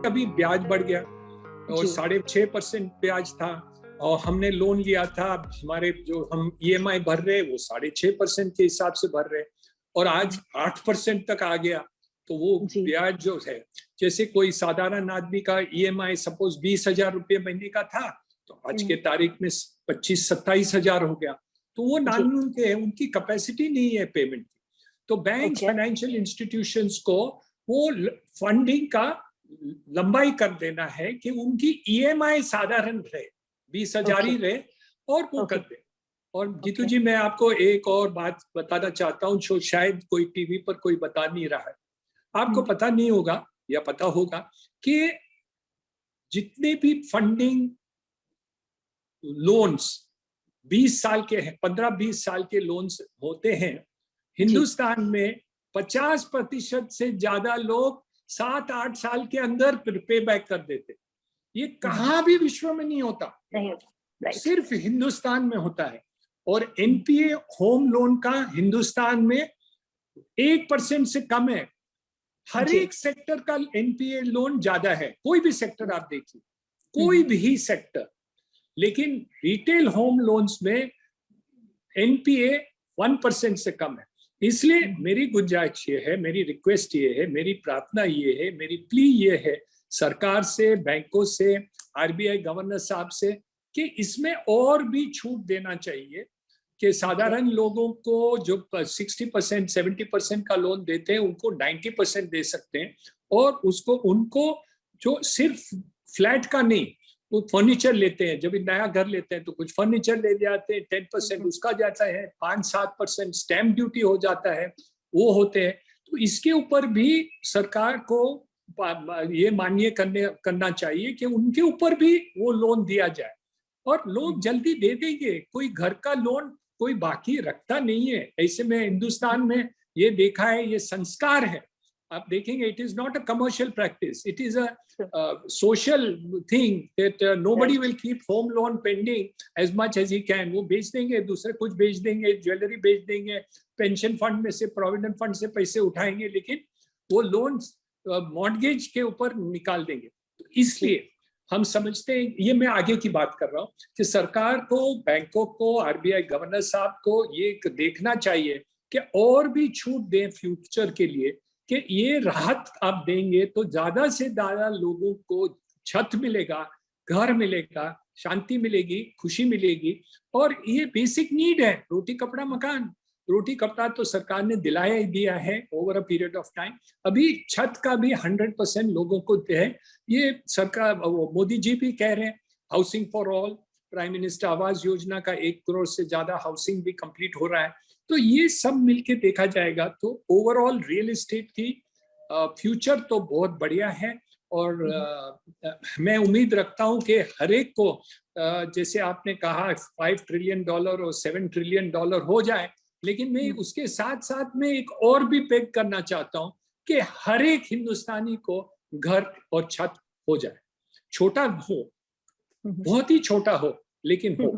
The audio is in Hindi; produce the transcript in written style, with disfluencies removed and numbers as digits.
अभी ब्याज बढ़ गया और 6.5% ब्याज था और हमने लोन लिया था, हमारे जो हम EMI भर रहे वो 6.5% के हिसाब से भर रहे और आज 8% तक आ गया। तो वो ब्याज जो है, जैसे कोई साधारण आदमी का EMI सपोज 20,000 रुपये महीने का था तो आज के तारीख में 25-27,000 हो गया। तो वो नामुमकिन है, उनकी कैपेसिटी नहीं है पेमेंट की। तो बैंक फाइनेंशियल इंस्टीट्यूशंस को वो फंडिंग का लंबाई कर देना है कि उनकी EMI साधारण रहे, 20,000 ही रहे और वो कर दे। और जीतू जी, मैं आपको एक और बात बताना चाहता हूँ जो शायद कोई टीवी पर कोई बता नहीं रहा है। आपको पता नहीं होगा या पता होगा कि जितने भी फंडिंग लोन्स 20 साल के हैं, 15-20 साल के लोन्स होते हैं, हिंदुस्तान में 50% से ज्यादा लोग 7-8 साल के अंदर पे बैक कर देते। ये कहां भी विश्व में नहीं होता, सिर्फ हिंदुस्तान में होता है। और NPA होम लोन का हिंदुस्तान में 1% से कम है। हर एक सेक्टर का NPA लोन ज्यादा है, कोई भी सेक्टर आप देखिए, कोई भी सेक्टर। लेकिन रिटेल होम लोन्स में NPA 1% से कम है। इसलिए मेरी गुंजाइश ये है, मेरी रिक्वेस्ट ये है, मेरी प्रार्थना ये है, मेरी प्ली ये है सरकार से, बैंकों से, RBI गवर्नर साहब से कि इसमें और भी छूट देना चाहिए कि साधारण लोगों को जो 60% 70% का लोन देते हैं उनको 90% दे सकते हैं। और उसको उनको जो सिर्फ फ्लैट का नहीं, वो फर्नीचर लेते हैं, जब नया घर लेते हैं तो कुछ फर्नीचर ले जाते हैं, 10% उसका जाता है, 5-7% स्टैम्प ड्यूटी हो जाता है, वो होते हैं। तो इसके ऊपर भी सरकार को ये मान्य करना चाहिए कि उनके ऊपर भी वो लोन दिया जाए और लोग जल्दी दे देंगे। कोई घर का लोन कोई बाकी रखता नहीं है। ऐसे में हिंदुस्तान में ये देखा है, ये संस्कार है। आप देखेंगे, it is not a commercial practice, it is a social thing that nobody will keep home loan pending as much as he can. वो बेच देंगे, दूसरे कुछ बेच देंगे, ज्वेलरी बेच देंगे, पेंशन फंड में से, प्रोविडेंट फंड से पैसे उठाएंगे, लेकिन वो लोन मॉर्गेज के ऊपर निकाल देंगे। तो इसलिए हम समझते हैं, ये मैं आगे की बात कर रहा हूँ, कि सरकार को, बैंकों को, RBI गवर्नर साहब को ये देखना चाहिए कि और भी छूट दें फ्यूचर के लिए, कि ये राहत आप देंगे तो ज्यादा से ज्यादा लोगों को छत मिलेगा, घर मिलेगा, शांति मिलेगी, खुशी मिलेगी। और ये बेसिक नीड है, रोटी कपड़ा मकान। रोटी कपड़ा तो सरकार ने दिलाया ही दिया है over a period of time. अभी छत का भी 100% लोगों को है। ये सरकार, मोदी जी भी कह रहे हैं housing for all, prime minister Awas Yojana का 1 करोड़ से ज्यादा हाउसिंग भी कंप्लीट हो रहा है। तो ये सब मिलके देखा जाएगा तो ओवरऑल रियल एस्टेट की फ्यूचर तो बहुत बढ़िया है। और मैं उम्मीद रखता हूं कि हर एक को, जैसे आपने कहा, $5 ट्रिलियन और $7 ट्रिलियन हो जाए, लेकिन मैं उसके साथ साथ में एक और भी पैक करना चाहता हूं कि हर एक हिंदुस्तानी को घर और छत हो जाए। छोटा हो, बहुत ही छोटा हो, लेकिन हो।